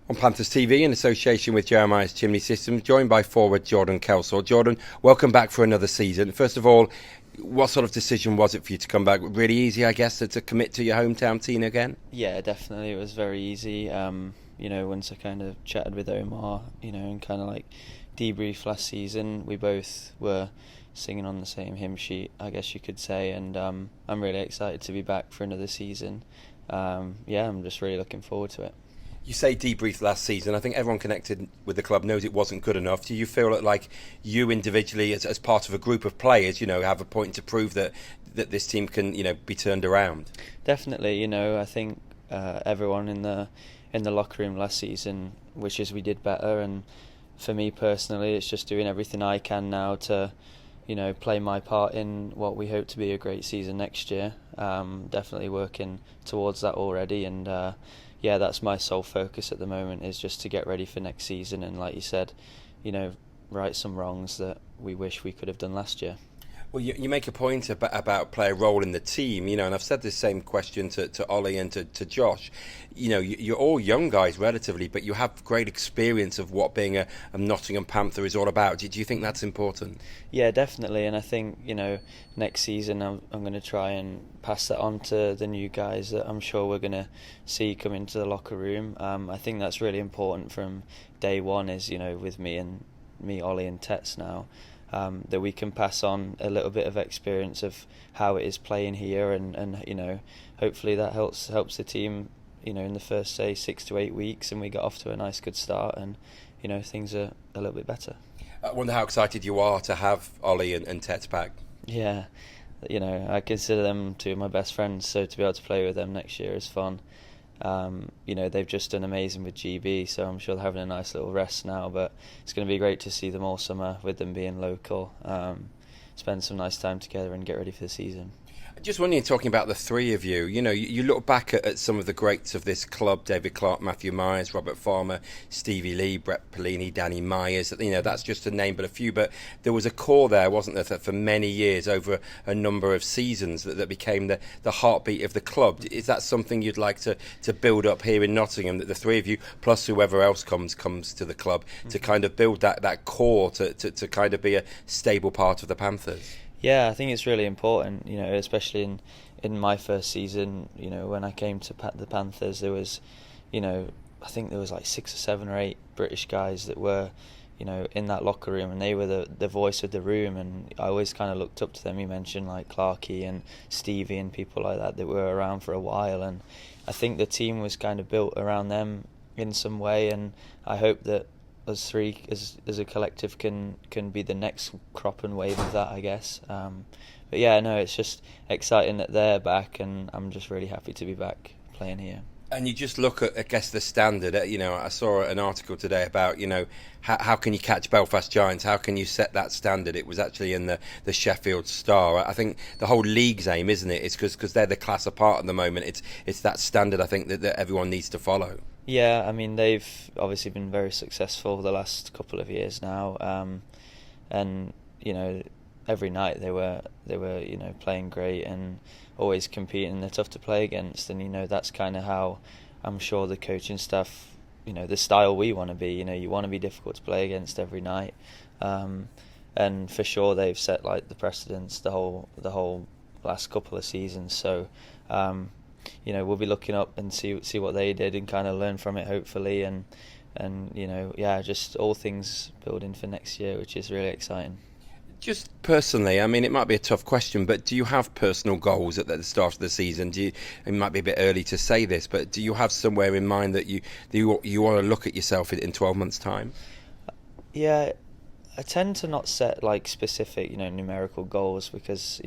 On Panthers TV in association with Jeremias Chimney Systems, joined by forward Jordan Kelsall. Jordan, welcome back for another season. First of all, what sort of decision was it for you to come back? Really easy, I guess, to commit to your hometown team again? Yeah, definitely. It was very easy. Once I kind of chatted with Omar, and kind of like debriefed last season, we both were singing on the same hymn sheet, I guess you could say, and I'm really excited to be back for another season. I'm just really looking forward to it. You say debrief last season. I think everyone connected with the club knows it wasn't good enough. Do you feel that, like, you individually, as part of a group of players, have a point to prove that this team can, be turned around? Definitely. I think everyone in the locker room last season wishes we did better, and for me personally, it's just doing everything I can now to, play my part in what we hope to be a great season next year. Definitely working towards that already, and that's my sole focus at the moment, is just to get ready for next season and, like you said, right some wrongs that we wish we could have done last year. Well, you make a point about play a role in the team, and I've said the same question to Ollie and to Josh. You're all young guys relatively, but you have great experience of what being a Nottingham Panther is all about. Do you think that's important? Yeah, definitely, and I think, next season I'm going to try and pass that on to the new guys that I'm sure we're going to see come into the locker room. I think that's really important from day one, is, with me, Ollie and Tate now. That we can pass on a little bit of experience of how it is playing here, and hopefully that helps the team, in the first, say, 6 to 8 weeks, and we got off to a nice good start, and things are a little bit better. I wonder how excited you are to have Ollie and Tate back. Yeah, I consider them two of my best friends, so to be able to play with them next year is fun. They've just done amazing with GB, so I'm sure they're having a nice little rest now, but it's going to be great to see them all summer with them being local, spend some nice time together and get ready for the season. Just when you're talking about the three of you, you look back at some of the greats of this club: David Clark, Matthew Myers, Robert Farmer, Stevie Lee, Brett Pellini, Danny Myers. That's just a name but a few, but there was a core there, wasn't there, for many years, over a number of seasons, that became the heartbeat of the club. Is that something you'd like to build up here in Nottingham, that the three of you plus whoever else comes to the club, to kind of build that core to kind of be a stable part of the Panthers? Yeah, I think it's really important, especially in my first season, when I came to the Panthers, there was, I think there was like 6 or 7 or 8 British guys that were, in that locker room, and they were the voice of the room, and I always kind of looked up to them. You mentioned like Clarkey and Stevie and people like that were around for a while, and I think the team was kind of built around them in some way, and I hope that us three as a collective can be the next crop and wave of that, I guess. But yeah, no, it's just exciting that they're back, and I'm just really happy to be back playing here. And you just look at, I guess, the standard. I saw an article today about, how can you catch Belfast Giants? How can you set that standard? It was actually in the Sheffield Star. I think the whole league's aim, isn't it? It's because they're the class apart at the moment. It's that standard, I think, that everyone needs to follow. Yeah, I mean, they've obviously been very successful the last couple of years now, and every night they were playing great and always competing. They're tough to play against, and that's kind of how I'm sure the coaching staff, the style we want to be. You want to be difficult to play against every night, and for sure they've set like the precedence the whole last couple of seasons. So. We'll be looking up and see what they did and kind of learn from it, hopefully, and just all things building for next year, which is really exciting. Just personally, I mean, it might be a tough question, but do you have personal goals at the start of the season? It might be a bit early to say this, but do you have somewhere in mind that you want to look at yourself in 12 months' time? Yeah, I tend to not set like specific, numerical goals, because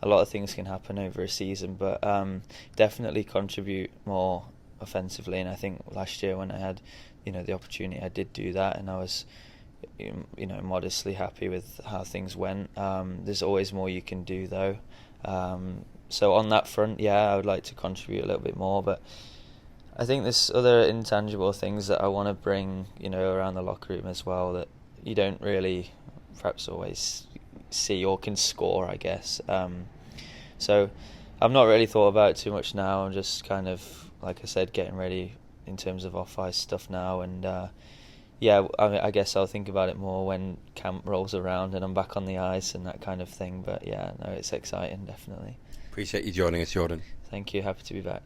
a lot of things can happen over a season, but definitely contribute more offensively. And I think last year when I had, the opportunity, I did do that, and I was, modestly happy with how things went. There's always more you can do, though. So on that front, I would like to contribute a little bit more, but I think there's other intangible things that I want to bring, around the locker room as well, that you don't really perhaps always see or can score, I guess. So I've not really thought about it too much now. I'm just kind of, like I said, getting ready, in terms of off-ice stuff now, and yeah, I guess I'll think about it more when camp rolls around and I'm back on the ice and that kind of thing. But yeah, no, it's exciting, definitely. Appreciate you joining us, Jordan. Thank you. Happy to be back.